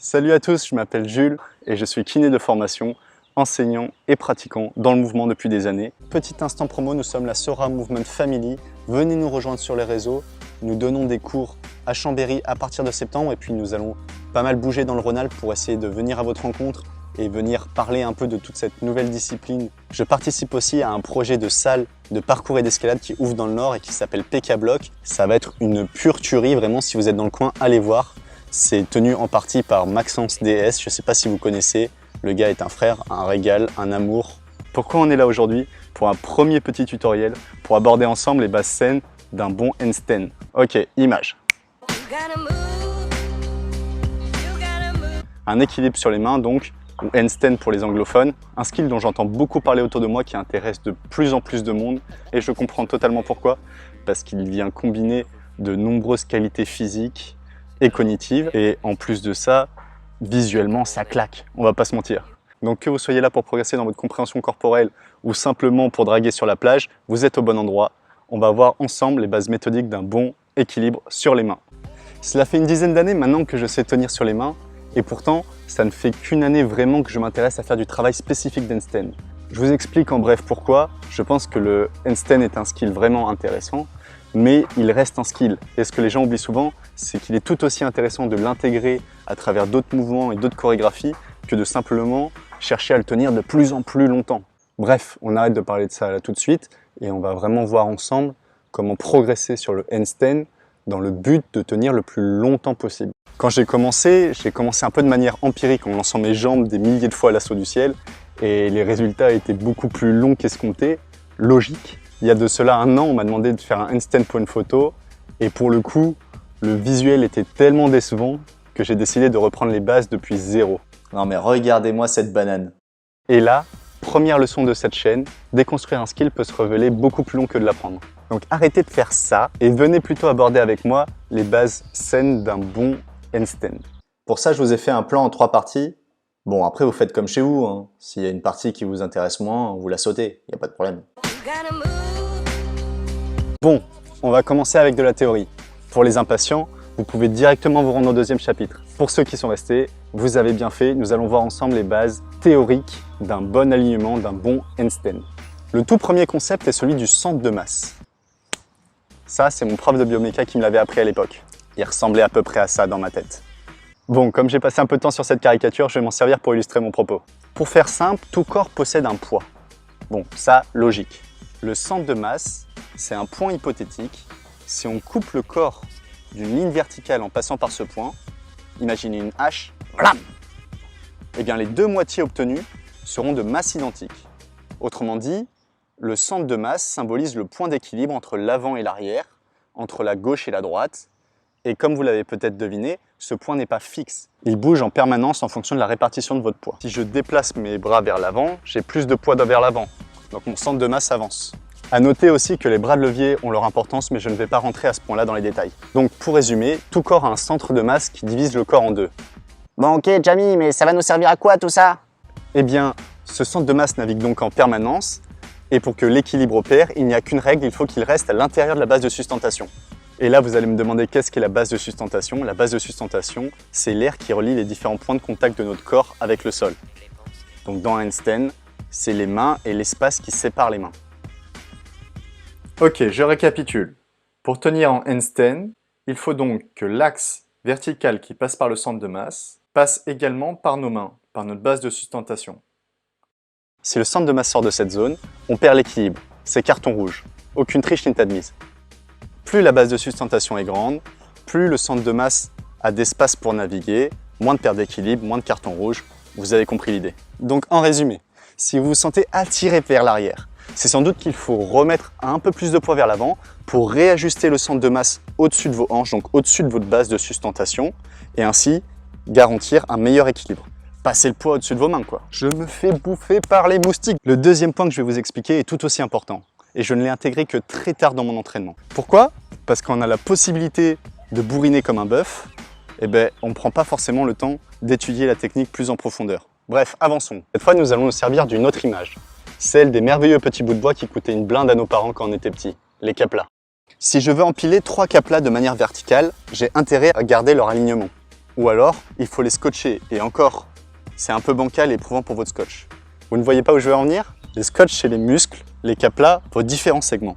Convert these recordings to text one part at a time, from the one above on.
Salut à tous, je m'appelle Jules et je suis kiné de formation, enseignant et pratiquant dans le mouvement depuis des années. Petit instant promo, nous sommes la Sora Movement Family. Venez nous rejoindre sur les réseaux. Nous donnons des cours à Chambéry à partir de septembre et puis nous allons pas mal bouger dans le Rhône-Alpes pour essayer de venir à votre rencontre et venir parler un peu de toute cette nouvelle discipline. Je participe aussi à un projet de salle de parcours et d'escalade qui ouvre dans le Nord et qui s'appelle PK Block. Ça va être une pure tuerie, vraiment, si vous êtes dans le coin, allez voir. C'est tenu en partie par Maxence DS, je ne sais pas si vous connaissez. Le gars est un frère, un régal, un amour. Pourquoi on est là aujourd'hui? Pour un premier petit tutoriel, pour aborder ensemble les bases saines d'un bon handstand. Ok, image. Un équilibre sur les mains donc, ou handstand pour les anglophones. Un skill dont j'entends beaucoup parler autour de moi qui intéresse de plus en plus de monde. Et je comprends totalement pourquoi. Parce qu'il vient combiner de nombreuses qualités physiques et cognitives. Et en plus de ça, visuellement, ça claque. On va pas se mentir. Donc que vous soyez là pour progresser dans votre compréhension corporelle ou simplement pour draguer sur la plage, vous êtes au bon endroit. On va voir ensemble les bases méthodiques d'un bon équilibre sur les mains. Cela fait une dizaine d'années maintenant que je sais tenir sur les mains et pourtant, ça ne fait qu'une année vraiment que je m'intéresse à faire du travail spécifique d'handstand. Je vous explique en bref pourquoi. Je pense que le handstand est un skill vraiment intéressant, mais il reste un skill. Et ce que les gens oublient souvent, c'est qu'il est tout aussi intéressant de l'intégrer à travers d'autres mouvements et d'autres chorégraphies que de simplement chercher à le tenir de plus en plus longtemps. Bref, on arrête de parler de ça là tout de suite et on va vraiment voir ensemble comment progresser sur le handstand dans le but de tenir le plus longtemps possible. Quand j'ai commencé un peu de manière empirique en lançant mes jambes des milliers de fois à l'assaut du ciel et les résultats étaient beaucoup plus longs qu'escomptés, logique. Il y a de cela un an, on m'a demandé de faire un handstand pour une photo et pour le coup, le visuel était tellement décevant que j'ai décidé de reprendre les bases depuis zéro. Non mais regardez-moi cette banane. Et là, première leçon de cette chaîne, déconstruire un skill peut se révéler beaucoup plus long que de l'apprendre. Donc arrêtez de faire ça et venez plutôt aborder avec moi les bases saines d'un bon handstand. Pour ça, je vous ai fait un plan en 3 parties. Bon, après vous faites comme chez vous, hein. S'il y a une partie qui vous intéresse moins, vous la sautez, il n'y a pas de problème. Bon, on va commencer avec de la théorie. Pour les impatients, vous pouvez directement vous rendre au deuxième chapitre. Pour ceux qui sont restés, vous avez bien fait, nous allons voir ensemble les bases théoriques d'un bon alignement, d'un bon handstand. Le tout premier concept est celui du centre de masse. Ça, c'est mon prof de bioméca qui me l'avait appris à l'époque. Il ressemblait à peu près à ça dans ma tête. Bon, comme j'ai passé un peu de temps sur cette caricature, je vais m'en servir pour illustrer mon propos. Pour faire simple, tout corps possède un poids. Bon, ça, logique. Le centre de masse, c'est un point hypothétique. Si on coupe le corps d'une ligne verticale en passant par ce point, imaginez une hache, blam, eh bien les deux moitiés obtenues seront de masse identique. Autrement dit, le centre de masse symbolise le point d'équilibre entre l'avant et l'arrière, entre la gauche et la droite. Et comme vous l'avez peut-être deviné, ce point n'est pas fixe. Il bouge en permanence en fonction de la répartition de votre poids. Si je déplace mes bras vers l'avant, j'ai plus de poids vers l'avant. Donc mon centre de masse avance. À noter aussi que les bras de levier ont leur importance, mais je ne vais pas rentrer à ce point-là dans les détails. Donc pour résumer, tout corps a un centre de masse qui divise le corps en deux. Bon ok Jamie, mais ça va nous servir à quoi tout ça? Eh bien, ce centre de masse navigue donc en permanence, et pour que l'équilibre opère, il n'y a qu'une règle, il faut qu'il reste à l'intérieur de la base de sustentation. Et là, vous allez me demander qu'est-ce qu'est la base de sustentation. La base de sustentation, c'est l'air qui relie les différents points de contact de notre corps avec le sol. Donc dans un handstand, c'est les mains et l'espace qui sépare les mains. Ok, je récapitule. Pour tenir en handstand, il faut donc que l'axe vertical qui passe par le centre de masse passe également par nos mains, par notre base de sustentation. Si le centre de masse sort de cette zone, on perd l'équilibre. C'est carton rouge. Aucune triche n'est admise. Plus la base de sustentation est grande, plus le centre de masse a d'espace pour naviguer, moins de perte d'équilibre, moins de carton rouge. Vous avez compris l'idée. Donc en résumé, si vous vous sentez attiré vers l'arrière, c'est sans doute qu'il faut remettre un peu plus de poids vers l'avant pour réajuster le centre de masse au-dessus de vos hanches, donc au-dessus de votre base de sustentation, et ainsi garantir un meilleur équilibre. Passez le poids au-dessus de vos mains, quoi. Je me fais bouffer par les moustiques. Le deuxième point que je vais vous expliquer est tout aussi important, et je ne l'ai intégré que très tard dans mon entraînement. Pourquoi? Parce qu'on a la possibilité de bourriner comme un bœuf, eh ben, on ne prend pas forcément le temps d'étudier la technique plus en profondeur. Bref, avançons. Cette fois, nous allons nous servir d'une autre image. Celle des merveilleux petits bouts de bois qui coûtaient une blinde à nos parents quand on était petits, les caplas. Si je veux empiler 3 caplas de manière verticale, j'ai intérêt à garder leur alignement. Ou alors, il faut les scotcher. Et encore, c'est un peu bancal et éprouvant pour votre scotch. Vous ne voyez pas où je veux en venir? Les scotch, c'est les muscles, les caplas, vos différents segments.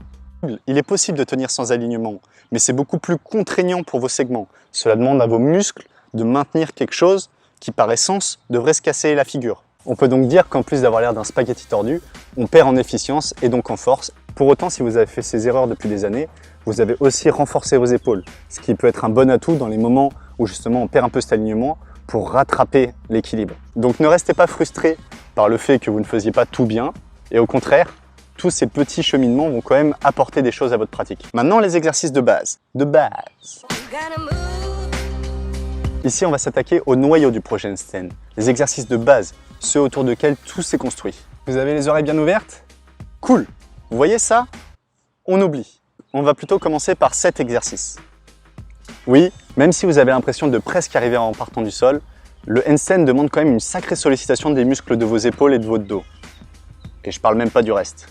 Il est possible de tenir sans alignement, mais c'est beaucoup plus contraignant pour vos segments. Cela demande à vos muscles de maintenir quelque chose qui, par essence, devrait se casser la figure. On peut donc dire qu'en plus d'avoir l'air d'un spaghetti tordu, on perd en efficience et donc en force. Pour autant, si vous avez fait ces erreurs depuis des années, vous avez aussi renforcé vos épaules, ce qui peut être un bon atout dans les moments où justement on perd un peu cet alignement pour rattraper l'équilibre. Donc ne restez pas frustré par le fait que vous ne faisiez pas tout bien, et au contraire, tous ces petits cheminements vont quand même apporter des choses à votre pratique. Maintenant, les exercices de base. Ici, on va s'attaquer au noyau du projet handstand. Les exercices de base, ceux autour desquels tout s'est construit. Vous avez les oreilles bien ouvertes? Cool! Vous voyez ça? On oublie. On va plutôt commencer par cet exercice. Oui, même si vous avez l'impression de presque arriver en partant du sol, le handstand demande quand même une sacrée sollicitation des muscles de vos épaules et de votre dos. Et je parle même pas du reste.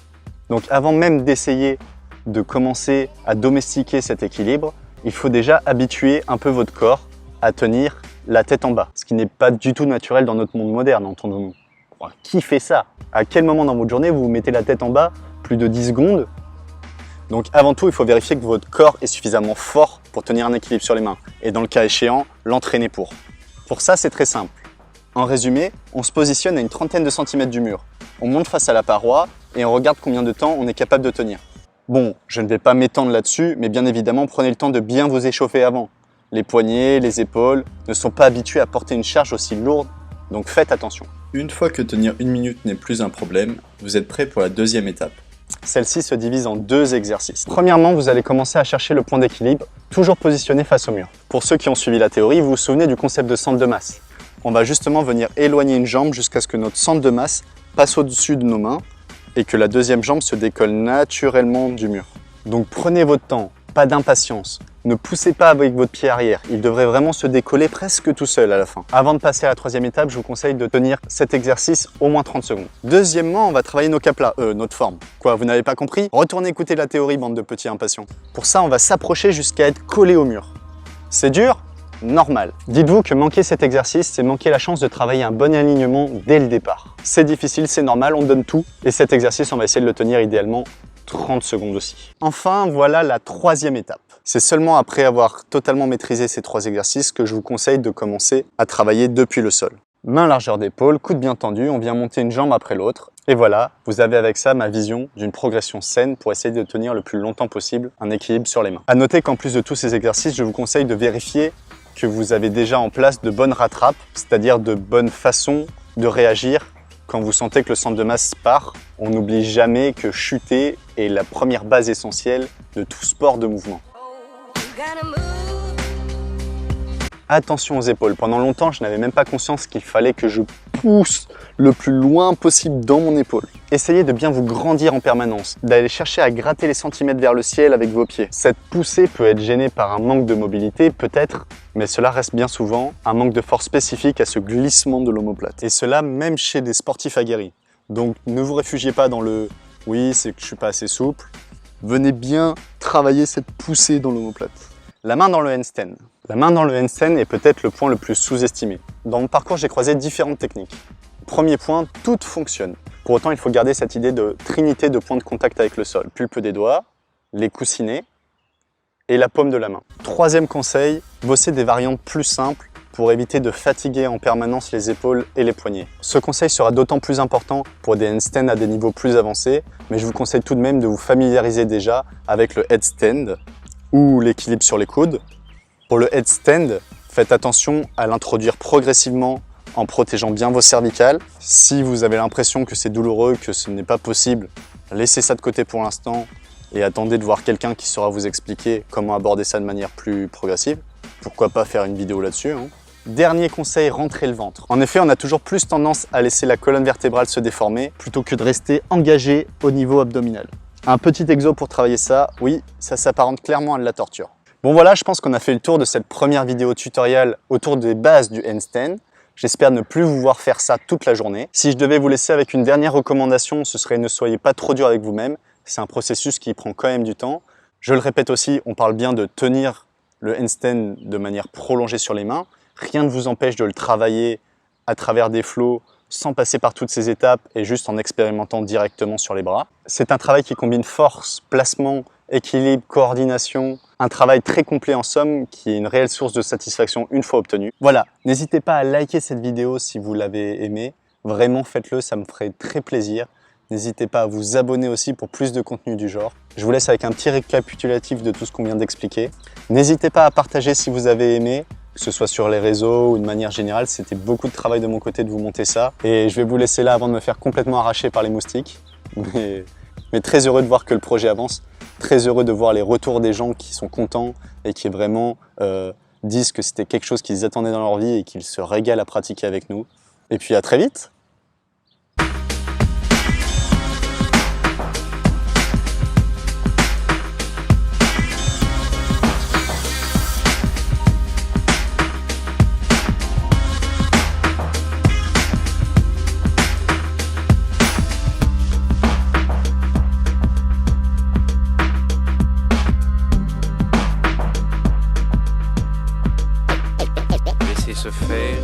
Donc avant même d'essayer de commencer à domestiquer cet équilibre, il faut déjà habituer un peu votre corps à tenir la tête en bas, ce qui n'est pas du tout naturel dans notre monde moderne, entendons-nous. Qui fait ça? À quel moment dans votre journée vous vous mettez la tête en bas plus de 10 secondes? Donc avant tout, il faut vérifier que votre corps est suffisamment fort pour tenir un équilibre sur les mains et dans le cas échéant, l'entraîner pour. Pour ça, c'est très simple. En résumé, on se positionne à une trentaine de centimètres du mur. On monte face à la paroi et on regarde combien de temps on est capable de tenir. Bon, je ne vais pas m'étendre là-dessus, mais bien évidemment, prenez le temps de bien vous échauffer avant. Les poignets, les épaules ne sont pas habitués à porter une charge aussi lourde, donc faites attention. Une fois que tenir 1 minute n'est plus un problème, vous êtes prêt pour la deuxième étape. Celle-ci se divise en 2 exercices. Premièrement, vous allez commencer à chercher le point d'équilibre, toujours positionné face au mur. Pour ceux qui ont suivi la théorie, vous vous souvenez du concept de centre de masse. On va justement venir éloigner une jambe jusqu'à ce que notre centre de masse passe au-dessus de nos mains et que la deuxième jambe se décolle naturellement du mur. Donc prenez votre temps, pas d'impatience. Ne poussez pas avec votre pied arrière, il devrait vraiment se décoller presque tout seul à la fin. Avant de passer à la troisième étape, je vous conseille de tenir cet exercice au moins 30 secondes. Deuxièmement, on va travailler nos caplas, notre forme. Quoi, vous n'avez pas compris? Retournez écouter la théorie, bande de petits impatients. Pour ça, on va s'approcher jusqu'à être collé au mur. C'est dur? Normal. Dites-vous que manquer cet exercice, c'est manquer la chance de travailler un bon alignement dès le départ. C'est difficile, c'est normal, on donne tout. Et cet exercice, on va essayer de le tenir idéalement 30 secondes aussi. Enfin, voilà la troisième étape. C'est seulement après avoir totalement maîtrisé ces 3 exercices que je vous conseille de commencer à travailler depuis le sol. Main largeur d'épaule, coude bien tendu, on vient monter une jambe après l'autre. Et voilà, vous avez avec ça ma vision d'une progression saine pour essayer de tenir le plus longtemps possible un équilibre sur les mains. À noter qu'en plus de tous ces exercices, je vous conseille de vérifier que vous avez déjà en place de bonnes rattrapes, c'est-à-dire de bonnes façons de réagir quand vous sentez que le centre de masse part. On n'oublie jamais que chuter est la première base essentielle de tout sport de mouvement. Attention aux épaules. Pendant longtemps, je n'avais même pas conscience qu'il fallait que je pousse le plus loin possible dans mon épaule. Essayez de bien vous grandir en permanence, d'aller chercher à gratter les centimètres vers le ciel avec vos pieds. Cette poussée peut être gênée par un manque de mobilité, peut-être, mais cela reste bien souvent un manque de force spécifique à ce glissement de l'omoplate. Et cela même chez des sportifs aguerris. Donc ne vous réfugiez pas dans le « oui, c'est que je suis pas assez souple ». Venez bien travailler cette poussée dans l'omoplate. La main dans le handstand. La main dans le handstand est peut-être le point le plus sous-estimé. Dans mon parcours, j'ai croisé différentes techniques. Premier point, toutes fonctionnent. Pour autant, il faut garder cette idée de trinité de points de contact avec le sol. Pulpe des doigts, les coussinets et la paume de la main. Troisième conseil, bossez des variantes plus simples pour éviter de fatiguer en permanence les épaules et les poignets. Ce conseil sera d'autant plus important pour des handstands à des niveaux plus avancés, mais je vous conseille tout de même de vous familiariser déjà avec le headstand ou l'équilibre sur les coudes. Pour le headstand, faites attention à l'introduire progressivement en protégeant bien vos cervicales. Si vous avez l'impression que c'est douloureux, que ce n'est pas possible, laissez ça de côté pour l'instant et attendez de voir quelqu'un qui saura vous expliquer comment aborder ça de manière plus progressive. Pourquoi pas faire une vidéo là-dessus, hein. Dernier conseil, rentrez le ventre. En effet, on a toujours plus tendance à laisser la colonne vertébrale se déformer plutôt que de rester engagé au niveau abdominal. Un petit exo pour travailler ça, oui, ça s'apparente clairement à de la torture. Bon voilà, je pense qu'on a fait le tour de cette première vidéo tutoriel autour des bases du handstand. J'espère ne plus vous voir faire ça toute la journée. Si je devais vous laisser avec une dernière recommandation, ce serait ne soyez pas trop dur avec vous-même. C'est un processus qui prend quand même du temps. Je le répète aussi, on parle bien de tenir le handstand de manière prolongée sur les mains. Rien ne vous empêche de le travailler à travers des flows sans passer par toutes ces étapes et juste en expérimentant directement sur les bras. C'est un travail qui combine force, placement, équilibre, coordination, un travail très complet en somme qui est une réelle source de satisfaction une fois obtenu. Voilà, n'hésitez pas à liker cette vidéo si vous l'avez aimée, vraiment faites-le, ça me ferait très plaisir. N'hésitez pas à vous abonner aussi pour plus de contenu du genre. Je vous laisse avec un petit récapitulatif de tout ce qu'on vient d'expliquer. N'hésitez pas à partager si vous avez aimé, que ce soit sur les réseaux ou de manière générale. C'était beaucoup de travail de mon côté de vous monter ça. Et je vais vous laisser là avant de me faire complètement arracher par les moustiques. Mais très heureux de voir que le projet avance. Très heureux de voir les retours des gens qui sont contents et qui vraiment disent que c'était quelque chose qu'ils attendaient dans leur vie et qu'ils se régalent à pratiquer avec nous. Et puis à très vite! Laisser se faire